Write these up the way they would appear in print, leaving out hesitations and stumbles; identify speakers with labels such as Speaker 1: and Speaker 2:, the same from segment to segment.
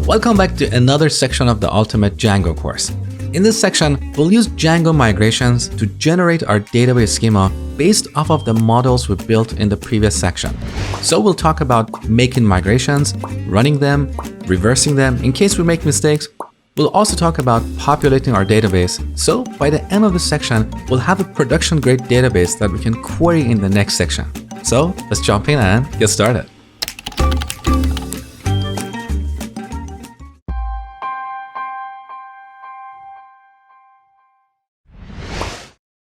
Speaker 1: Welcome back to another section of the Ultimate Django course. In this section, we'll use Django migrations to generate our database schema based off of the models we built in the previous section. So we'll talk about making migrations, running them, reversing them in case we make mistakes. We'll also talk about populating our database. So by the end of the section, we'll have a production-grade database that we can query in the next section. So let's jump in and get started.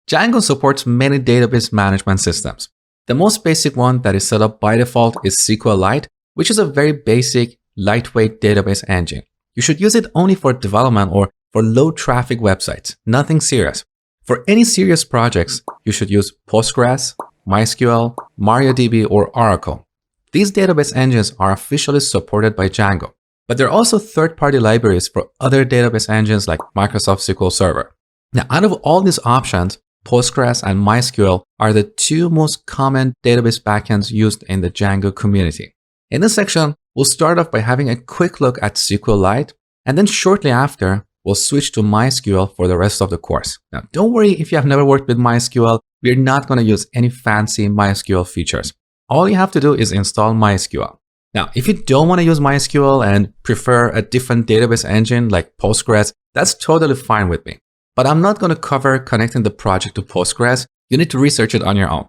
Speaker 1: Django supports many database management systems. The most basic one that is set up by default is SQLite, which is a very basic, lightweight database engine. You should use it only for development or for low-traffic websites, nothing serious. For any serious projects, you should use Postgres, MySQL, MariaDB, or Oracle. These database engines are officially supported by Django, but there are also third-party libraries for other database engines like Microsoft SQL Server. Now, out of all these options, Postgres and MySQL are the two most common database backends used in the Django community. In this section, we'll start off by having a quick look at SQLite, and then shortly after, we'll switch to MySQL for the rest of the course. Now, don't worry if you have never worked with MySQL, we're not going to use any fancy MySQL features. All you have to do is install MySQL. Now, if you don't want to use MySQL and prefer a different database engine like Postgres, that's totally fine with me. But I'm not going to cover connecting the project to Postgres. You need to research it on your own.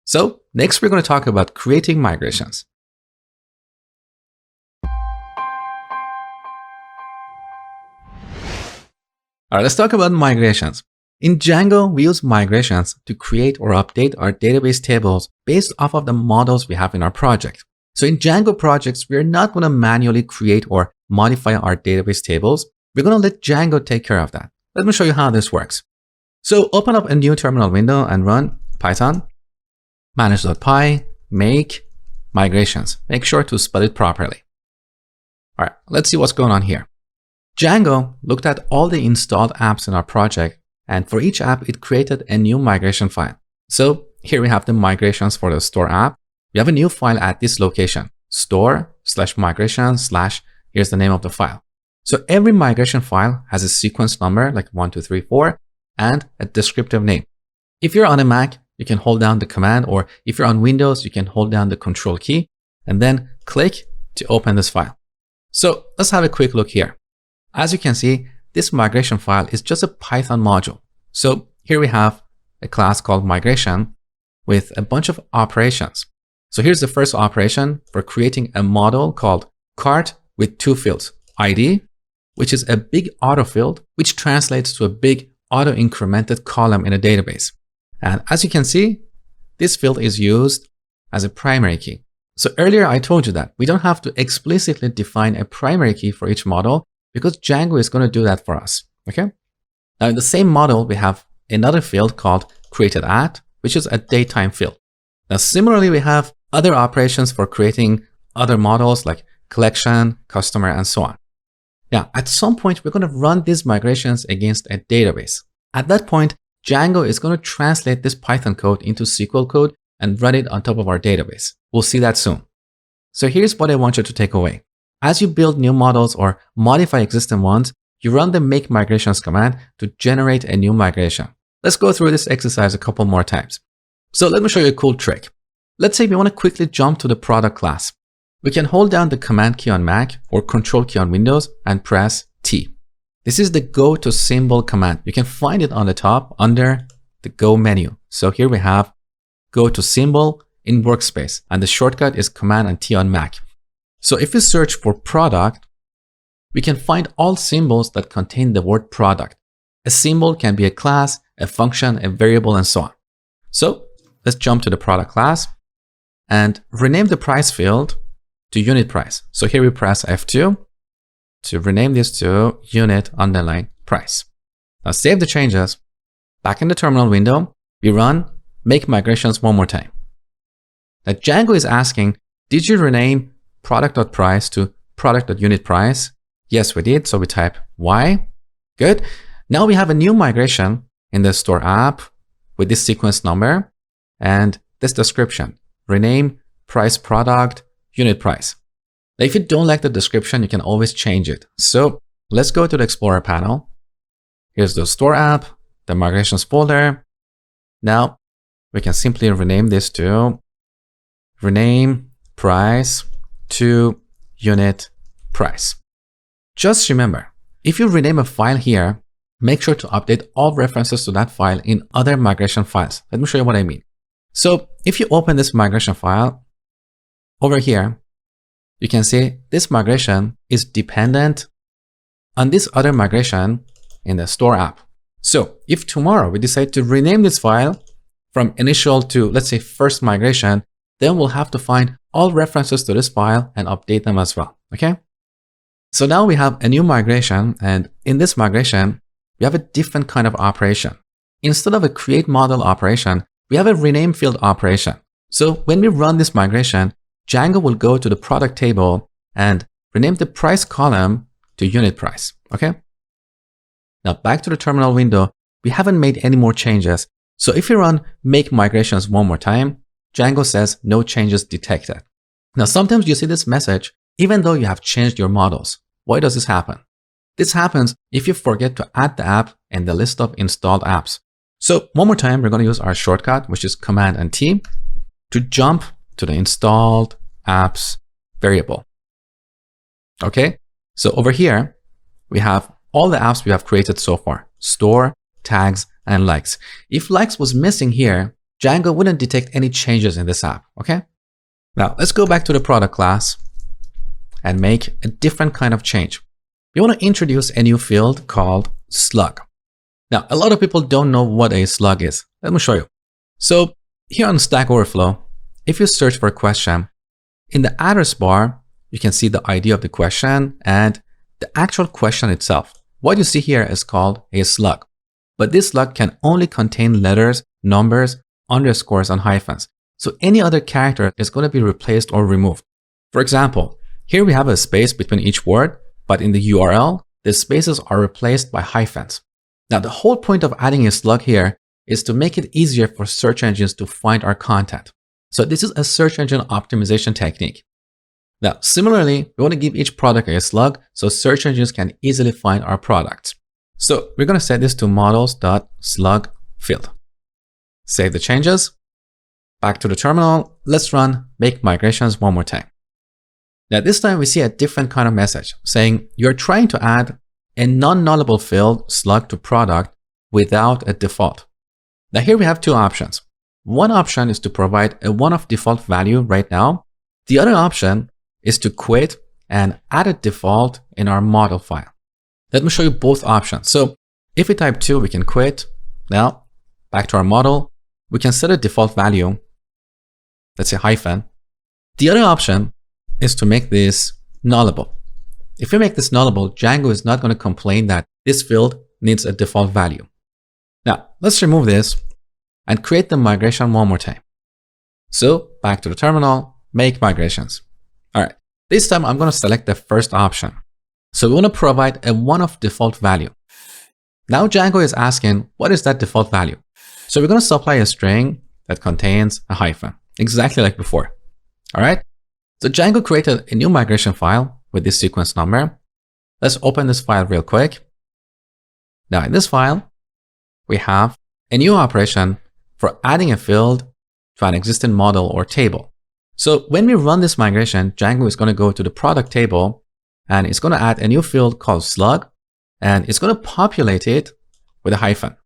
Speaker 1: So next, we're going to talk about creating migrations. All right, let's talk about migrations. In Django, we use migrations to create or update our database tables based off of the models we have in our project. So in Django projects, we're not going to manually create or modify our database tables. We're going to let Django take care of that. Let me show you how this works. So open up a new terminal window and run Python manage.py make migrations. Make sure to spell it properly. All right, let's see what's going on here. Django looked at all the installed apps in our project, and for each app, it created a new migration file. So here we have the migrations for the store app. We have a new file at this location, store/migration/ here's the name of the file. So every migration file has a sequence number like 1, 2, 3, 4 and a descriptive name. If you're on a Mac, you can hold down the command, or if you're on Windows, you can hold down the control key and then click to open this file. So let's have a quick look here. As you can see, this migration file is just a Python module. So here we have a class called migration with a bunch of operations. So here's the first operation for creating a model called cart with two fields, ID, which is a big auto field, which translates to a big auto-incremented column in a database. And as you can see, this field is used as a primary key. So earlier I told you that we don't have to explicitly define a primary key for each model because Django is going to do that for us. Okay. Now in the same model, we have another field called created@, which is a datetime field. Now similarly, we have other operations for creating other models like collection, customer, and so on. Now, at some point, we're going to run these migrations against a database. At that point, Django is going to translate this Python code into SQL code and run it on top of our database. We'll see that soon. So here's what I want you to take away. As you build new models or modify existing ones, you run the make migrations command to generate a new migration. Let's go through this exercise a couple more times. So let me show you a cool trick. Let's say we want to quickly jump to the product class. We can hold down the command key on Mac or control key on Windows and press T. This is the go to symbol command. You can find it on the top under the go menu. So here we have go to symbol in workspace, and the shortcut is command and T on Mac. So if we search for product, we can find all symbols that contain the word product. A symbol can be a class, a function, a variable, and so on. So let's jump to the product class and rename the price field to unit price. So here we press F2 to rename this to unit underline price. Now save the changes. Back in the terminal window, we run make migrations one more time. Now Django is asking, did you rename product.price to product.unitprice? Yes, we did. So we type Y. Good. Now we have a new migration in the store app with this sequence number and this description. Rename price product unit price. Now, if you don't like the description, you can always change it. So let's go to the Explorer panel. Here's the store app, the migrations folder. Now we can simply rename this to rename price to unit price. Just remember, if you rename a file here, make sure to update all references to that file in other migration files. Let me show you what I mean. So if you open this migration file over here, you can see this migration is dependent on this other migration in the store app. So if tomorrow we decide to rename this file from initial to, let's say, first migration, then we'll have to find all references to this file and update them as well. Okay. So now we have a new migration, and in this migration, we have a different kind of operation. Instead of a create model operation, we have a rename field operation. So when we run this migration, Django will go to the product table and rename the price column to unit price. Okay. Now back to the terminal window, we haven't made any more changes. So if you run make migrations one more time, Django says no changes detected. Now sometimes you see this message even though you have changed your models. Why does this happen? This happens if you forget to add the app in the list of installed apps. So one more time, we're going to use our shortcut, which is Command and T, to jump to the installed apps variable. Okay, so over here, we have all the apps we have created so far: store, tags, and likes. If likes was missing here, Django wouldn't detect any changes in this app. Okay, now let's go back to the product class and make a different kind of change. We want to introduce a new field called slug. Now, a lot of people don't know what a slug is. Let me show you. So here on Stack Overflow, if you search for a question, in the address bar, you can see the ID of the question and the actual question itself. What you see here is called a slug. But this slug can only contain letters, numbers, underscores, and hyphens. So any other character is going to be replaced or removed. For example, here we have a space between each word, but in the URL, the spaces are replaced by hyphens. Now, the whole point of adding a slug here is to make it easier for search engines to find our content. So this is a search engine optimization technique. Now, similarly, we want to give each product a slug so search engines can easily find our products. So we're going to set this to models.slug field. Save the changes. Back to the terminal. Let's run make migrations one more time. Now this time we see a different kind of message saying you're trying to add a non-nullable field slug to product without a default. Now here we have two options. One option is to provide a one-off default value right now. The other option is to quit and add a default in our model file. Let me show you both options. So if we type 2, we can quit. Now back to our model, we can set a default value. Let's say hyphen. The other option is to make this nullable. If we make this nullable, Django is not going to complain that this field needs a default value. Now, let's remove this and create the migration one more time. So back to the terminal, make migrations. All right, this time I'm going to select the first option. So we want to provide a one-off default value. Now Django is asking, what is that default value? So we're going to supply a string that contains a hyphen, exactly like before. All right. So Django created a new migration file with this sequence number. Let's open this file real quick. Now in this file, we have a new operation for adding a field to an existing model or table. So when we run this migration, Django is going to go to the product table and it's going to add a new field called slug, and it's going to populate it with a hyphen.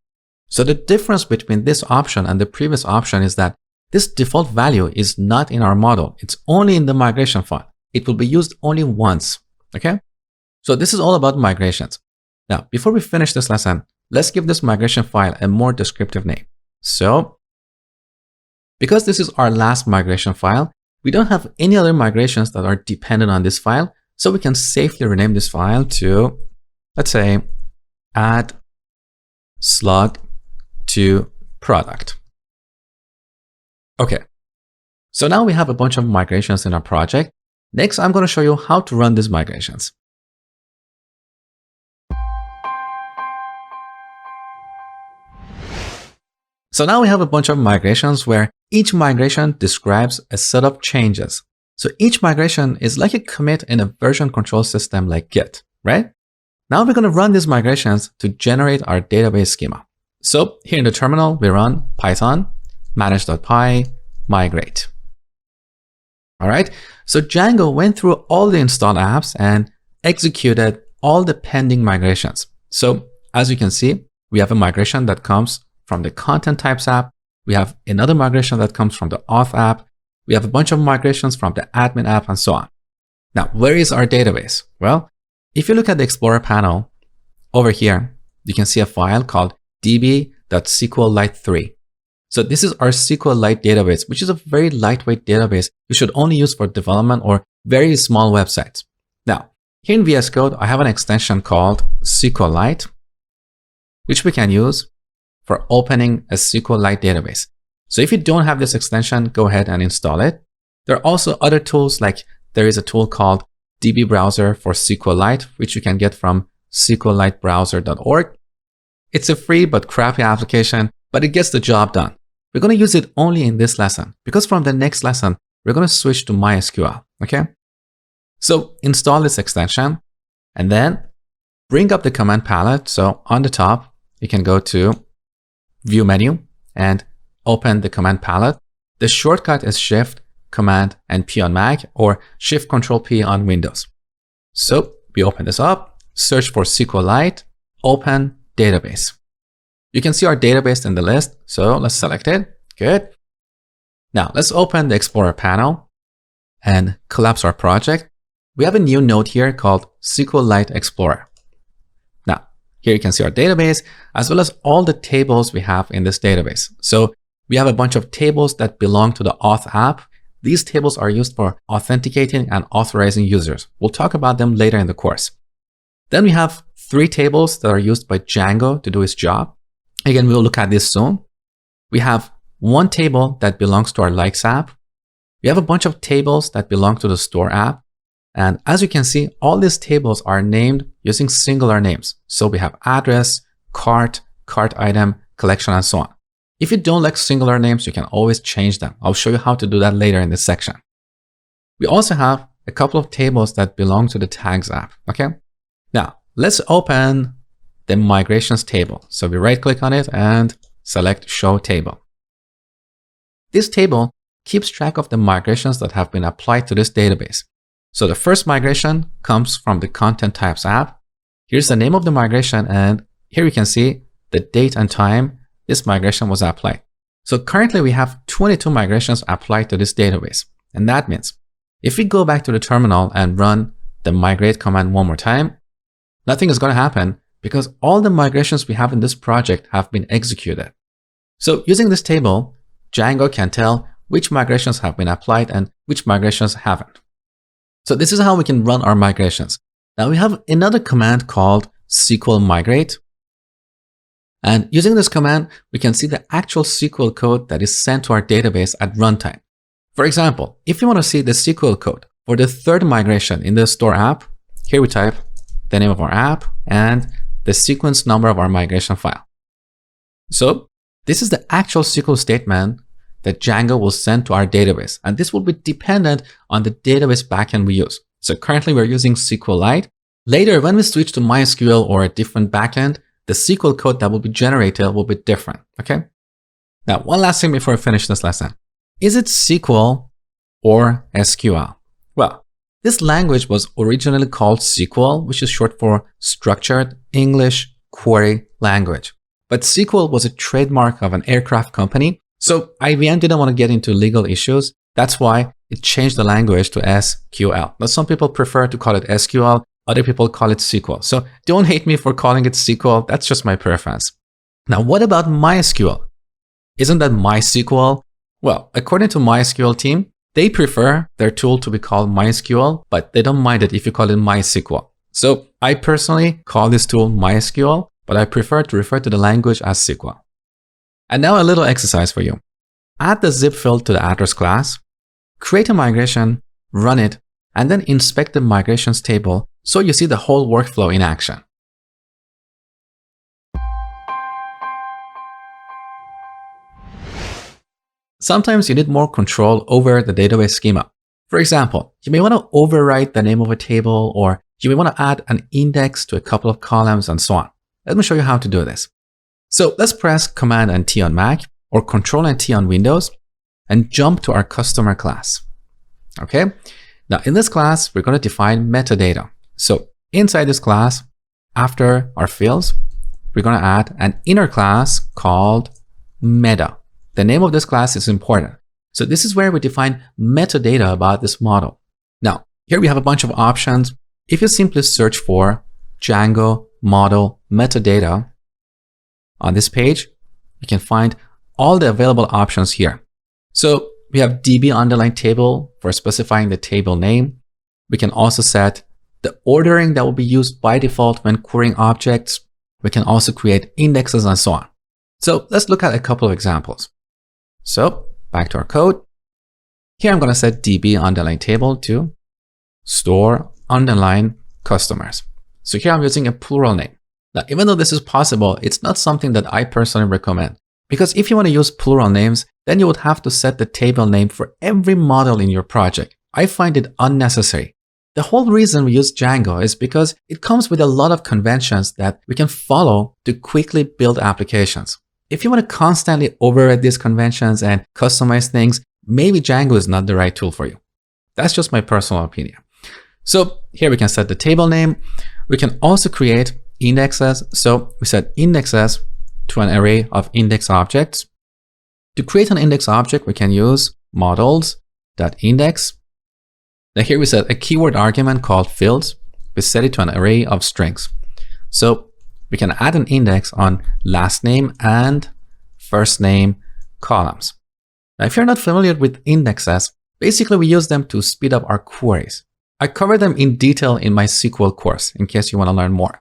Speaker 1: So the difference between this option and the previous option is that this default value is not in our model. It's only in the migration file. It will be used only once. Okay. So this is all about migrations. Now, before we finish this lesson, let's give this migration file a more descriptive name. So because this is our last migration file, we don't have any other migrations that are dependent on this file. So we can safely rename this file to, let's say, add slug to product. Okay, so now we have a bunch of migrations in our project. Next, I'm going to show you how to run these migrations. So now we have a bunch of migrations where each migration describes a set of changes. So each migration is like a commit in a version control system like Git, right? Now we're going to run these migrations to generate our database schema. So here in the terminal, we run Python manage.py migrate. All right. So Django went through all the installed apps and executed all the pending migrations. So as you can see, we have a migration that comes from the content types app. We have another migration that comes from the auth app. We have a bunch of migrations from the admin app and so on. Now, where is our database? Well, if you look at the Explorer panel over here, you can see a file called db.sqlite3. So this is our SQLite database, which is a very lightweight database you should only use for development or very small websites. Now, here in VS Code, I have an extension called SQLite, which we can use for opening a SQLite database. So if you don't have this extension, go ahead and install it. There are also other tools, like there is a tool called DB Browser for SQLite, which you can get from sqlitebrowser.org. It's a free but crappy application, but it gets the job done. We're going to use it only in this lesson because from the next lesson, we're going to switch to MySQL, okay? So install this extension and then bring up the command palette. So on the top, you can go to View menu and open the command palette. The shortcut is Shift, Command, and P on Mac or Shift, Control, P on Windows. So we open this up, search for SQLite, open database. You can see our database in the list, so let's select it. Good. Now let's open the Explorer panel and collapse our project. We have a new node here called SQLite Explorer. Now, here you can see our database as well as all the tables we have in this database. So we have a bunch of tables that belong to the auth app. These tables are used for authenticating and authorizing users. We'll talk about them later in the course. Then we have 3 tables that are used by Django to do its job. Again, we'll look at this soon. We have 1 table that belongs to our Likes app. We have a bunch of tables that belong to the Store app. And as you can see, all these tables are named using singular names. So we have address, cart, cart item, collection, and so on. If you don't like singular names, you can always change them. I'll show you how to do that later in this section. We also have a couple of tables that belong to the Tags app, okay? Now, let's open the migrations table. So we right click on it and select Show Table. This table keeps track of the migrations that have been applied to this database. So the first migration comes from the Content Types app. Here's the name of the migration, and here you can see the date and time this migration was applied. So currently we have 22 migrations applied to this database. And that means if we go back to the terminal and run the migrate command one more time, nothing is going to happen because all the migrations we have in this project have been executed. So using this table, Django can tell which migrations have been applied and which migrations haven't. So this is how we can run our migrations. Now we have another command called SQL migrate. And using this command, we can see the actual SQL code that is sent to our database at runtime. For example, if you want to see the SQL code for the 3rd migration in the Store app, here we type the name of our app and the sequence number of our migration file. So this is the actual SQL statement that Django will send to our database. And this will be dependent on the database backend we use. So currently we're using SQLite. Later, when we switch to MySQL or a different backend, the SQL code that will be generated will be different, okay? Now, one last thing before I finish this lesson. Is it SQL or SQL? Well, this language was originally called SQL, which is short for Structured English Query Language. But SQL was a trademark of an aircraft company. So IBM didn't want to get into legal issues. That's why it changed the language to SQL. Now, some people prefer to call it SQL. Other people call it SQL. So don't hate me for calling it SQL. That's just my preference. Now, what about MySQL? Isn't that MySQL? Well, according to MySQL team, they prefer their tool to be called MySQL, but they don't mind it if you call it MySQL. So I personally call this tool MySQL, but I prefer to refer to the language as SQL. And now a little exercise for you. Add the zip field to the address class, create a migration, run it, and then inspect the migrations table so you see the whole workflow in action. Sometimes you need more control over the database schema. For example, you may want to overwrite the name of a table, or you may want to add an index to a couple of columns and so on. Let me show you how to do this. So let's press Command and T on Mac or Control and T on Windows and jump to our customer class. Okay. Now in this class, we're going to define metadata. So inside this class, after our fields, we're going to add an inner class called meta. The name of this class is important. So this is where we define metadata about this model. Now, here we have a bunch of options. If you simply search for Django model metadata on this page, you can find all the available options here. So we have DB underline table for specifying the table name. We can also set the ordering that will be used by default when querying objects. We can also create indexes and so on. So let's look at a couple of examples. So back to our code. Here I'm going to set DB underline table to store underline customers. So here I'm using a plural name. Now, even though this is possible, it's not something that I personally recommend. Because if you want to use plural names, then you would have to set the table name for every model in your project. I find it unnecessary. The whole reason we use Django is because it comes with a lot of conventions that we can follow to quickly build applications. If you want to constantly override these conventions and customize things, maybe Django is not the right tool for you. That's just my personal opinion. So here we can set the table name. We can also create indexes. So we set indexes to an array of index objects. To create an index object, we can use models.index. Now here we set a keyword argument called fields. We set it to an array of strings. So we can add an index on last name and first name columns. Now, if you're not familiar with indexes, basically we use them to speed up our queries. I cover them in detail in my SQL course in case you want to learn more.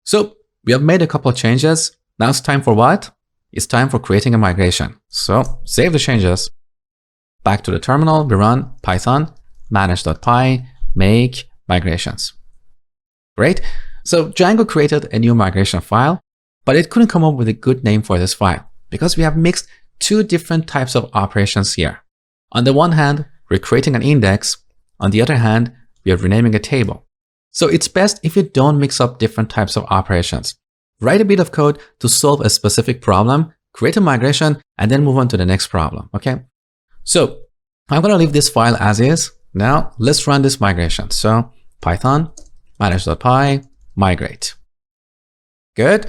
Speaker 1: So we have made a couple of changes. Now it's time for what? It's time for creating a migration. So save the changes. Back to the terminal, we run Python manage.py make migrations. Great. So Django created a new migration file, but it couldn't come up with a good name for this file because we have mixed two different types of operations here. On the one hand, we're creating an index. On the other hand, we are renaming a table. So it's best if you don't mix up different types of operations. Write a bit of code to solve a specific problem, create a migration, and then move on to the next problem. Okay. So I'm going to leave this file as is. Now let's run this migration. So Python manage.py migrate. Good.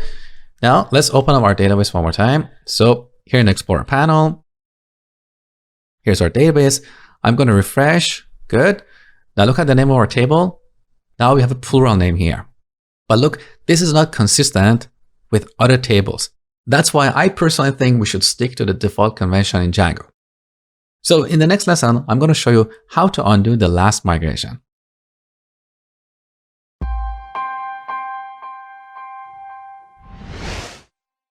Speaker 1: Now let's open up our database one more time. So here in the Explorer panel, here's our database. I'm going to refresh. Good. Now look at the name of our table. Now we have a plural name here. But look, this is not consistent with other tables. That's why I personally think we should stick to the default convention in Django. So in the next lesson, I'm going to show you how to undo the last migration.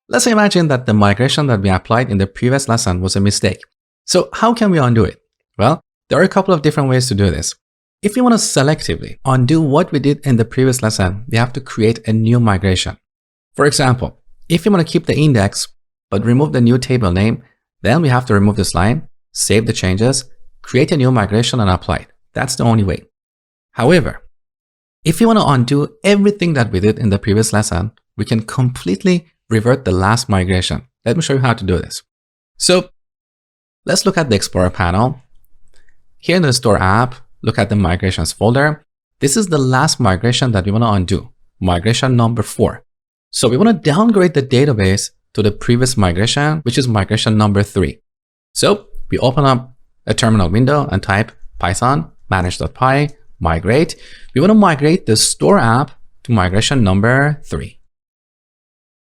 Speaker 1: Let's imagine that the migration that we applied in the previous lesson was a mistake. So how can we undo it? Well, there are a couple of different ways to do this. If you want to selectively undo what we did in the previous lesson, we have to create a new migration. For example, if you want to keep the index, but remove the new table name, then we have to remove this line, save the changes, create a new migration and apply it. That's the only way. However, if you want to undo everything that we did in the previous lesson, we can completely revert the last migration. Let me show you how to do this. So let's look at the Explorer panel. Here in the Store app, look at the migrations folder. This is the last migration that we want to undo, migration number 4. So we want to downgrade the database to the previous migration, which is migration number 3. So we open up a terminal window and type Python manage.py migrate. We want to migrate the Store app to migration number 3.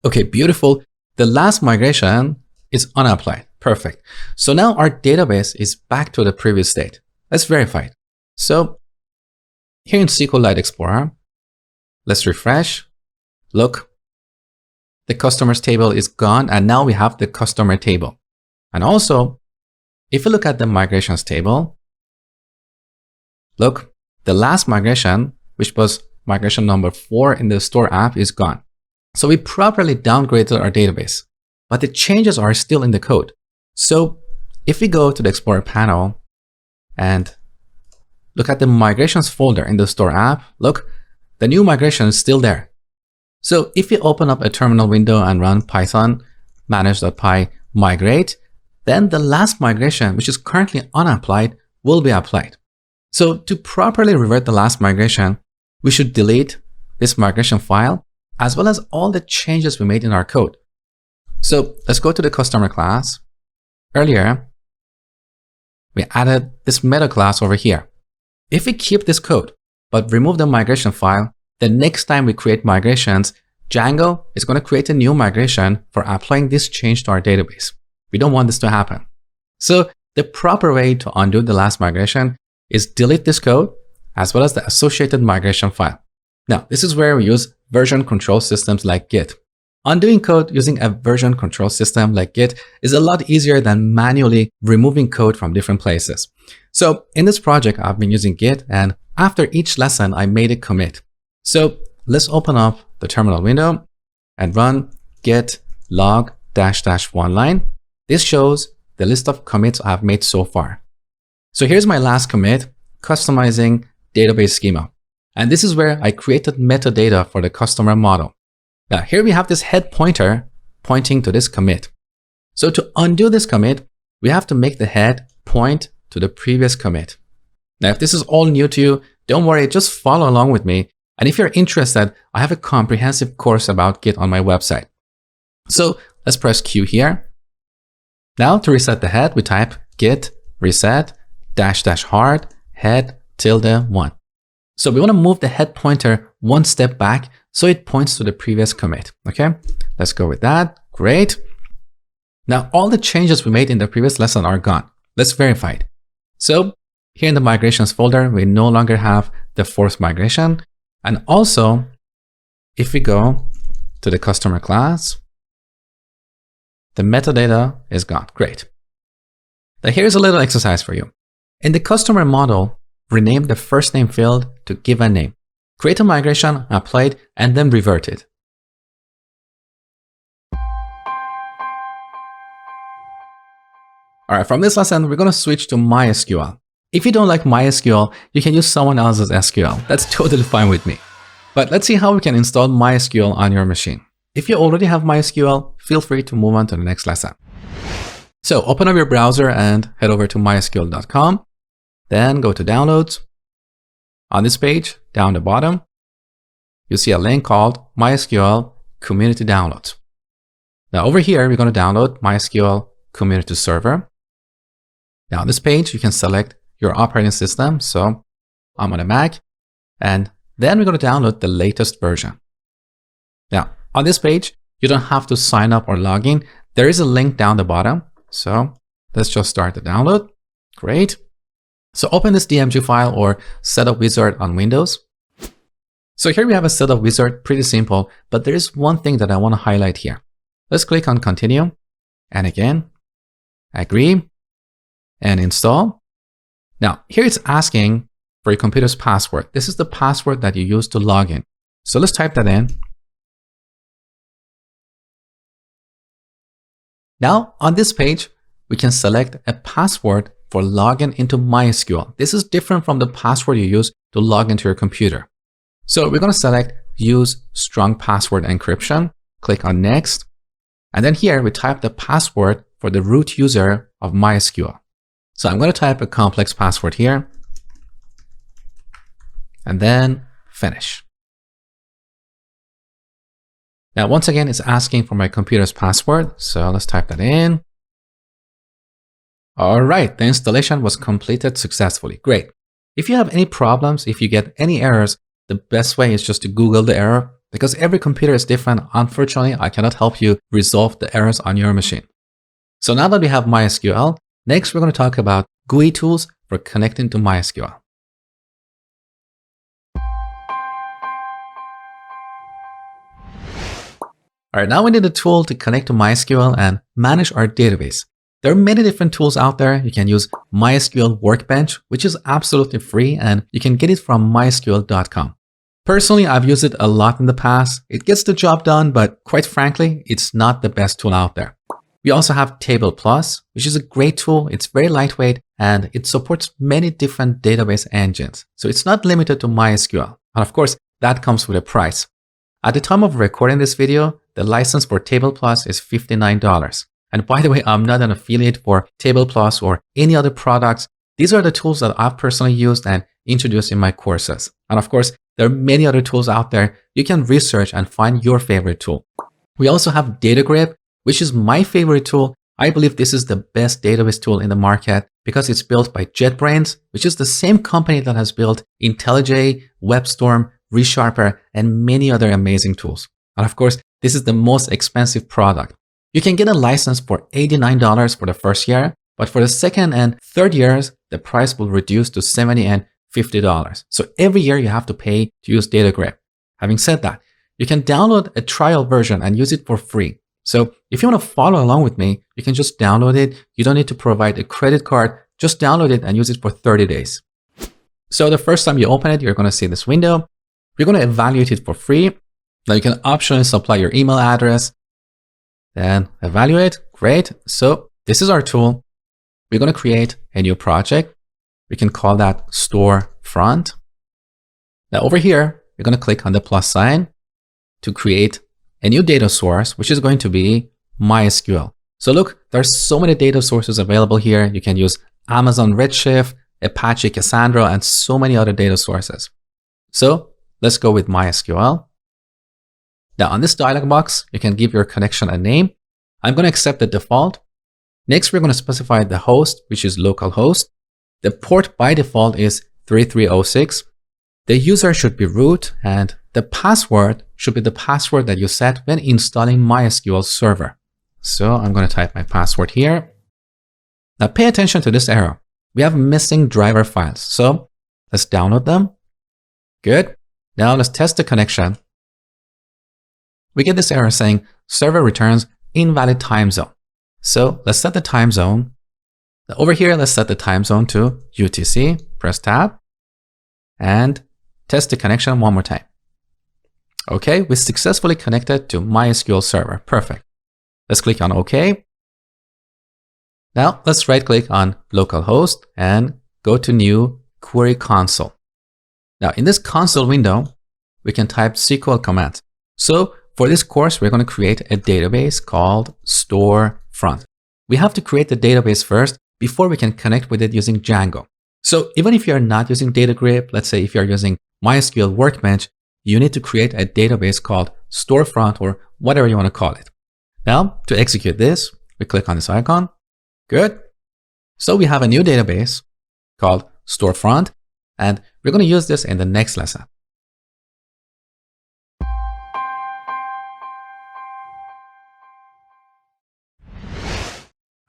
Speaker 1: Okay, beautiful. The last migration is unapplied. Perfect. So now our database is back to the previous state. Let's verify it. So here in SQLite Explorer, let's refresh. Look, the customers table is gone and now we have the customer table. And also, if you look at the migrations table, look, the last migration, which was migration number 4 in the Store app, is gone. So we properly downgraded our database, but the changes are still in the code. So if we go to the Explorer panel and look at the migrations folder in the store app. Look, the new migration is still there. So if you open up a terminal window and run python manage.py migrate, then the last migration, which is currently unapplied, will be applied. So to properly revert the last migration, we should delete this migration file as well as all the changes we made in our code. So let's go to the customer class. Earlier, we added this meta class over here. If we keep this code, but remove the migration file, the next time we create migrations, Django is going to create a new migration for applying this change to our database. We don't want this to happen. So the proper way to undo the last migration is delete this code as well as the associated migration file. Now, this is where we use version control systems like Git. Undoing code using a version control system like Git is a lot easier than manually removing code from different places. So in this project, I've been using Git, and after each lesson, I made a commit. So let's open up the terminal window and run git log -- one line. This shows the list of commits I've made so far. So here's my last commit, customizing database schema. And this is where I created metadata for the customer model. Now here we have this head pointer pointing to this commit. So to undo this commit, we have to make the head point to the previous commit. Now if this is all new to you, don't worry, just follow along with me. And if you're interested, I have a comprehensive course about Git on my website. So let's press Q here. Now to reset the head, we type git reset -- hard head ~1. So we want to move the head pointer one step back so it points to the previous commit. Okay, let's go with that. Great. Now all the changes we made in the previous lesson are gone. Let's verify it. So here in the migrations folder, we no longer have the fourth migration. And also, if we go to the customer class, the metadata is gone. Great. Now here's a little exercise for you. In the customer model, rename the first name field to give a name. Create a migration, apply it, and then revert it. All right, from this lesson, we're going to switch to MySQL. If you don't like MySQL, you can use someone else's SQL. That's totally fine with me. But let's see how we can install MySQL on your machine. If you already have MySQL, feel free to move on to the next lesson. So open up your browser and head over to mysql.com. Then go to downloads. On this page, down the bottom, you'll see a link called MySQL Community Downloads. Now over here, we're going to download MySQL Community Server. Now on this page, you can select your operating system. So I'm on a Mac, and then we're going to download the latest version. Now on this page, you don't have to sign up or log in. There is a link down the bottom. So let's just start the download. Great. So open this DMG file or setup wizard on Windows. So here we have a setup wizard, pretty simple, but there is one thing that I want to highlight here. Let's click on continue, and again, agree, and install. Now here it's asking for your computer's password. This is the password that you use to log in. So let's type that in. Now on this page, we can select a password for login into MySQL. This is different from the password you use to log into your computer. So we're going to select use strong password encryption, click on next, and then here we type the password for the root user of MySQL. So I'm going to type a complex password here, and then finish. Now once again, it's asking for my computer's password, so let's type that in. All right, the installation was completed successfully. Great. If you have any problems, if you get any errors, the best way is just to Google the error, because every computer is different. Unfortunately, I cannot help you resolve the errors on your machine. So now that we have MySQL, next we're going to talk about GUI tools for connecting to MySQL. All right, now we need a tool to connect to MySQL and manage our database. There are many different tools out there. You can use MySQL Workbench, which is absolutely free, and you can get it from mysql.com. Personally, I've used it a lot in the past. It gets the job done, but quite frankly, it's not the best tool out there. We also have Table Plus, which is a great tool. It's very lightweight and it supports many different database engines. So it's not limited to MySQL. And of course, that comes with a price. At the time of recording this video, the license for Table Plus is $59. And by the way, I'm not an affiliate for Table Plus or any other products. These are the tools that I've personally used and introduced in my courses. And of course, there are many other tools out there. You can research and find your favorite tool. We also have DataGrip, which is my favorite tool. I believe this is the best database tool in the market because it's built by JetBrains, which is the same company that has built IntelliJ, WebStorm, ReSharper, and many other amazing tools. And of course, this is the most expensive product. You can get a license for $89 for the first year, but for the second and third years, the price will reduce to $70 and $50. So every year you have to pay to use DataGrip. Having said that, you can download a trial version and use it for free. So if you want to follow along with me, you can just download it. You don't need to provide a credit card. Just download it and use it for 30 days. So the first time you open it, you're going to see this window. We're going to evaluate it for free. Now you can optionally supply your email address. Then evaluate. Great. So this is our tool. We're going to create a new project. We can call that Storefront. Now over here, we're going to click on the plus sign to create a new data source, which is going to be MySQL. So look, there's so many data sources available here. You can use Amazon Redshift, Apache Cassandra, and so many other data sources. So let's go with MySQL. Now on this dialog box, you can give your connection a name. I'm going to accept the default. Next, we're going to specify the host, which is localhost. The port by default is 3306. The user should be root, and the password should be the password that you set when installing MySQL server. So I'm going to type my password here. Now pay attention to this error. We have missing driver files. So let's download them. Good. Now let's test the connection. We get this error saying server returns invalid time zone. So let's set the time zone. Now over here, let's set the time zone to UTC. Press tab and test the connection one more time. Okay, we successfully connected to MySQL server. Perfect. Let's click on OK. Now let's right click on localhost and go to new query console. Now in this console window, we can type SQL commands. So for this course, we're going to create a database called Storefront. We have to create the database first before we can connect with it using Django. So even if you're not using DataGrip, let's say if you're using MySQL Workbench, you need to create a database called Storefront or whatever you want to call it. Now, to execute this, we click on this icon. Good. So we have a new database called Storefront, and we're going to use this in the next lesson.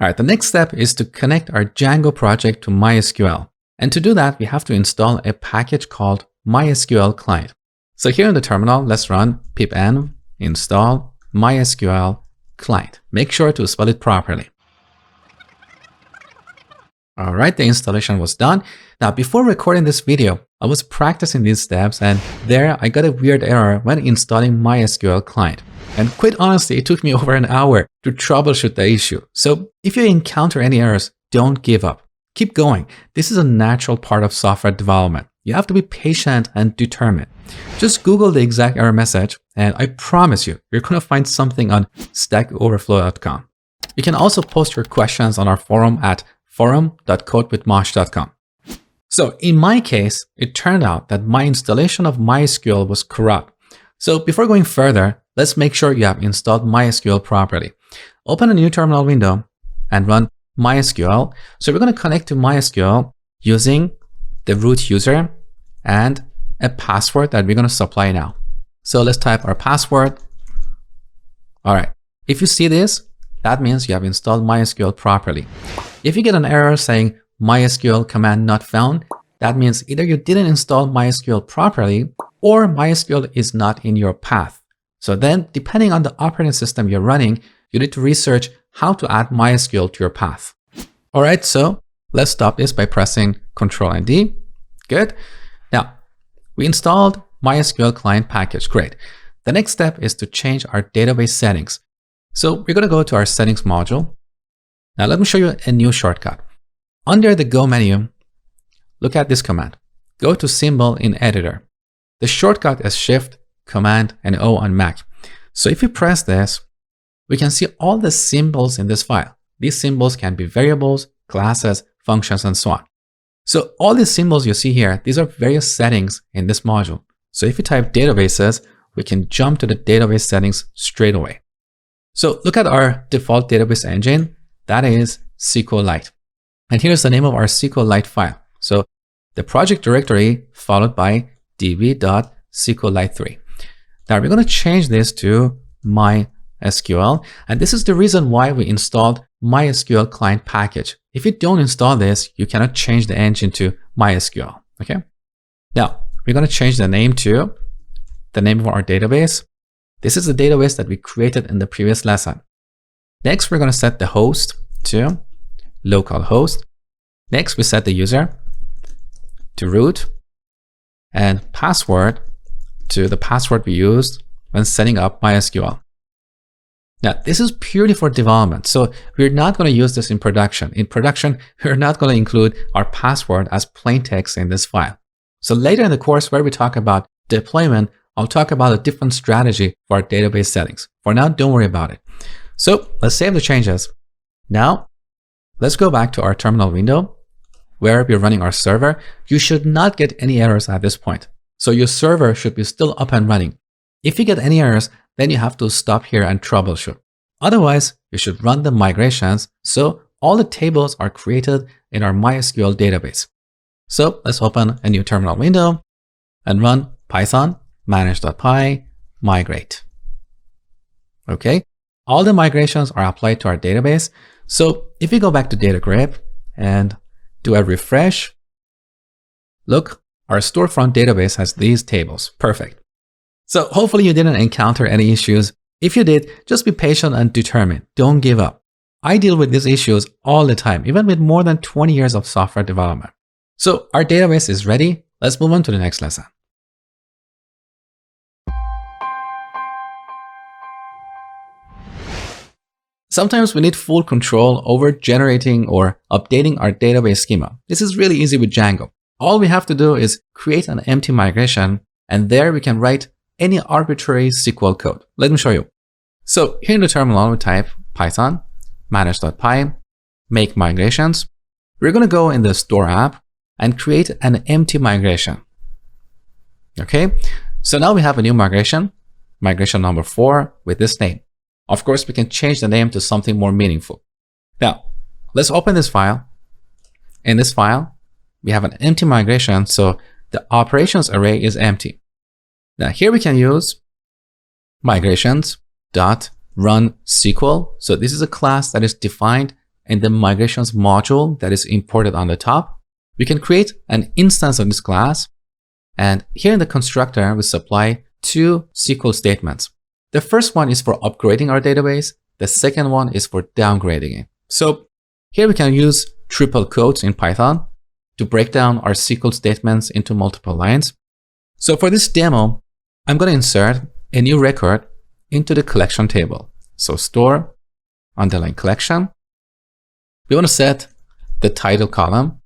Speaker 1: All right, the next step is to connect our Django project to MySQL. And to do that, we have to install a package called MySQL client. So here in the terminal, let's run pip-env install MySQL client. Make sure to spell it properly. All right, the installation was done. Now, before recording this video, I was practicing these steps and there I got a weird error when installing MySQL client. And quite honestly, it took me over an hour to troubleshoot the issue. So if you encounter any errors, don't give up. Keep going. This is a natural part of software development. You have to be patient and determined. Just Google the exact error message, and I promise you, you're going to find something on stackoverflow.com. You can also post your questions on our forum at forum.codewithmosh.com. So in my case, it turned out that my installation of MySQL was corrupt. So before going further, let's make sure you have installed MySQL properly. Open a new terminal window and run MySQL. So we're going to connect to MySQL using the root user and a password that we're going to supply now. So let's type our password. All right. If you see this, that means you have installed MySQL properly. If you get an error saying MySQL command not found, that means either you didn't install MySQL properly or MySQL is not in your path. So then, depending on the operating system you're running, you need to research how to add MySQL to your path. All right, so let's stop this by pressing Ctrl and D. Good. Now, we installed MySQL client package. Great. The next step is to change our database settings. So we're going to go to our settings module. Now let me show you a new shortcut. Under the Go menu, look at this command. Go to Symbol in Editor. The shortcut is Shift, Command, and O on Mac. So if you press this, we can see all the symbols in this file. These symbols can be variables, classes, functions, and so on. So all these symbols you see here, these are various settings in this module. So if you type databases, we can jump to the database settings straight away. So look at our default database engine. That is SQLite. And here's the name of our SQLite file. So the project directory followed by db.sqlite3. Now we're going to change this to MySQL. And this is the reason why we installed MySQL client package. If you don't install this, you cannot change the engine to MySQL. Okay. Now we're going to change the name to the name of our database. This is the database that we created in the previous lesson. Next, we're going to set the host to localhost. Next, we set the user to root and password to the password we used when setting up MySQL. Now, this is purely for development, so we're not going to use this in production. In production, we're not going to include our password as plain text in this file. So later in the course where we talk about deployment, I'll talk about a different strategy for our database settings. For now, don't worry about it. So let's save the changes. Now, let's go back to our terminal window where we're running our server. You should not get any errors at this point. So your server should be still up and running. If you get any errors, then you have to stop here and troubleshoot. Otherwise, you should run the migrations so all the tables are created in our MySQL database. So let's open a new terminal window and run Python manage.py migrate. Okay, all the migrations are applied to our database. So if you go back to data grid and do a refresh, look, our storefront database has these tables. Perfect. So hopefully you didn't encounter any issues. If you did, just be patient and determined. Don't give up. I deal with these issues all the time, even with more than 20 years of software development. So our database is ready. Let's move on to the next lesson. Sometimes we need full control over generating or updating our database schema. This is really easy with Django. All we have to do is create an empty migration, and there we can write any arbitrary SQL code. Let me show you. So here in the terminal, we type Python manage.py make migrations. We're going to go in the store app and create an empty migration. Okay, so now we have a new migration, migration number 4 with this name. Of course, we can change the name to something more meaningful. Now, let's open this file. In this file, we have an empty migration, so the operations array is empty. Now here we can use migrations.runSQL. So this is a class that is defined in the migrations module that is imported on the top. We can create an instance of this class. And here in the constructor, we supply 2 SQL statements. The first one is for upgrading our database. The second one is for downgrading it. So here we can use triple quotes in Python to break down our SQL statements into multiple lines. So for this demo, I'm going to insert a new record into the collection table. So store underline collection. We want to set the title column.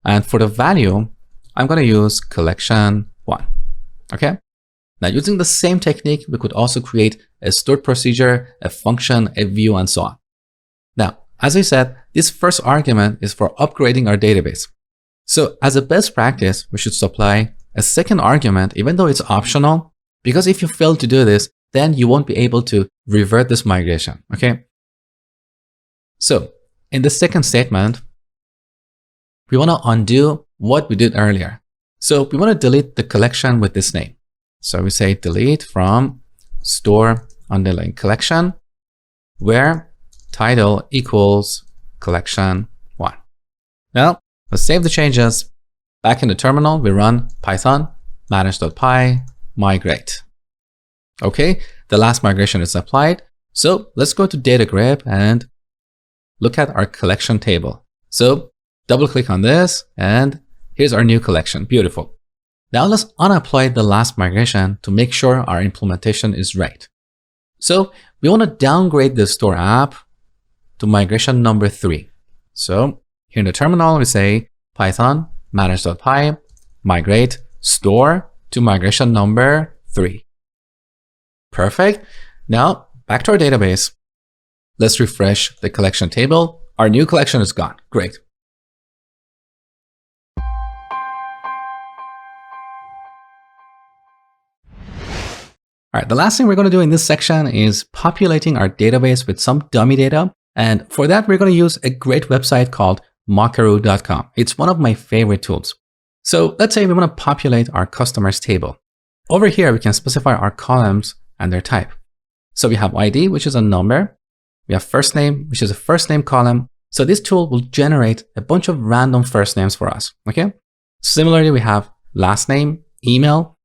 Speaker 1: And for the value, I'm going to use collection 1. Okay. Now using the same technique, we could also create a stored procedure, a function, a view, and so on. Now, as I said, this first argument is for upgrading our database. So as a best practice, we should supply a second argument, even though it's optional, because if you fail to do this, then you won't be able to revert this migration. Okay. So in the second statement, we want to undo what we did earlier. So we want to delete the collection with this name. So we say delete from store underline collection where title equals collection 1. Now let's save the changes. Back in the terminal, we run Python manage.py migrate. Okay, the last migration is applied. So let's go to data grid and look at our collection table. So double click on this and here's our new collection. Beautiful. Now let's unapply the last migration to make sure our implementation is right. So we want to downgrade the store app to migration number 3. So here in the terminal, we say Python manage.py migrate store to migration number 3. Perfect. Now back to our database. Let's refresh the collection table. Our new collection is gone. Great. All right, the last thing we're going to do in this section is populating our database with some dummy data. And for that, we're going to use a great website called Mockaroo.com. It's one of my favorite tools. So let's say we want to populate our customers table. Over here, we can specify our columns and their type. So we have ID, which is a number. We have first name, which is a first name column. So this tool will generate a bunch of random first names for us. Okay. Similarly, we have last name, email.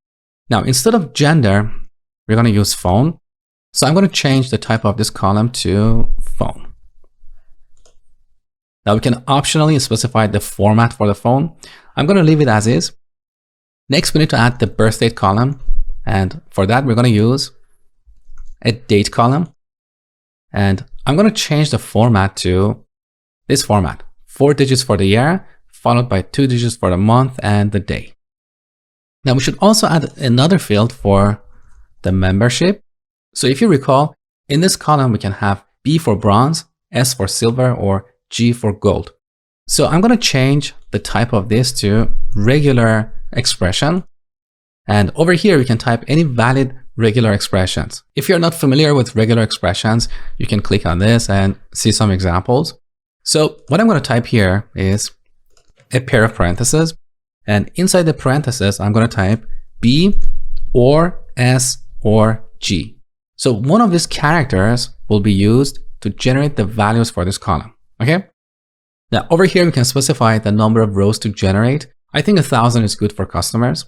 Speaker 1: Now, instead of gender, we're going to use phone. So I'm going to change the type of this column to phone. Now we can optionally specify the format for the phone. I'm going to leave it as is. Next, we need to add the birth date column. And for that, we're going to use a date column. And I'm going to change the format to this format, 4 digits for the year, followed by 2 digits for the month and the day. Now we should also add another field for the membership. So if you recall, in this column, we can have B for bronze, S for silver, or G for gold. So I'm going to change the type of this to regular expression. And over here, we can type any valid regular expressions. If you're not familiar with regular expressions, you can click on this and see some examples. So what I'm going to type here is a pair of parentheses. And inside the parentheses, I'm going to type B or S or G. So one of these characters will be used to generate the values for this column. Okay. Now over here, we can specify the number of rows to generate. I think 1,000 is good for customers.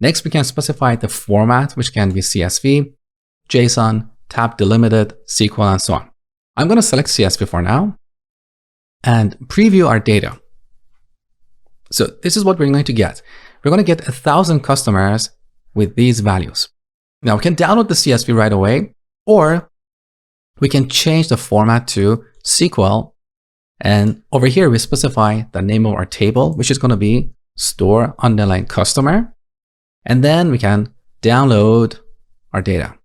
Speaker 1: Next, we can specify the format, which can be CSV, JSON, tab delimited, SQL, and so on. I'm going to select CSV for now and preview our data. So this is what we're going to get. We're going to get 1,000 customers with these values. Now we can download the CSV right away, or we can change the format to SQL. And over here, we specify the name of our table, which is going to be store underline customer. And then we can download our data.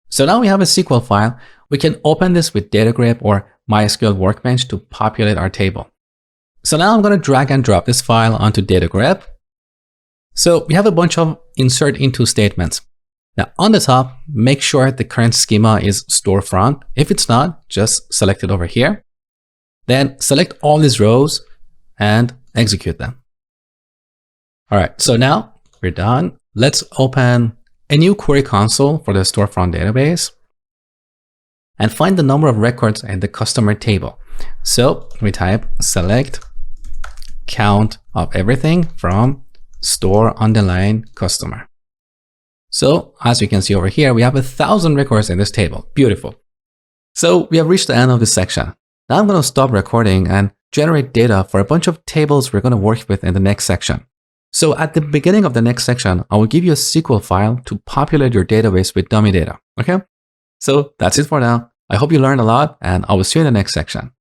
Speaker 1: So now we have a SQL file. We can open this with DataGrip or MySQL Workbench to populate our table. So now I'm going to drag and drop this file onto DataGrip. So we have a bunch of insert into statements. Now on the top, make sure the current schema is storefront. If it's not, just select it over here. Then select all these rows and execute them. All right, so now we're done. Let's open a new query console for the storefront database and find the number of records in the customer table. So we type select count of everything from store underline customer. So as you can see over here, we have 1,000 records in this table. Beautiful. So we have reached the end of this section. Now I'm going to stop recording and generate data for a bunch of tables we're going to work with in the next section. So at the beginning of the next section, I will give you a SQL file to populate your database with dummy data. Okay? So that's it for now. I hope you learned a lot, and I will see you in the next section.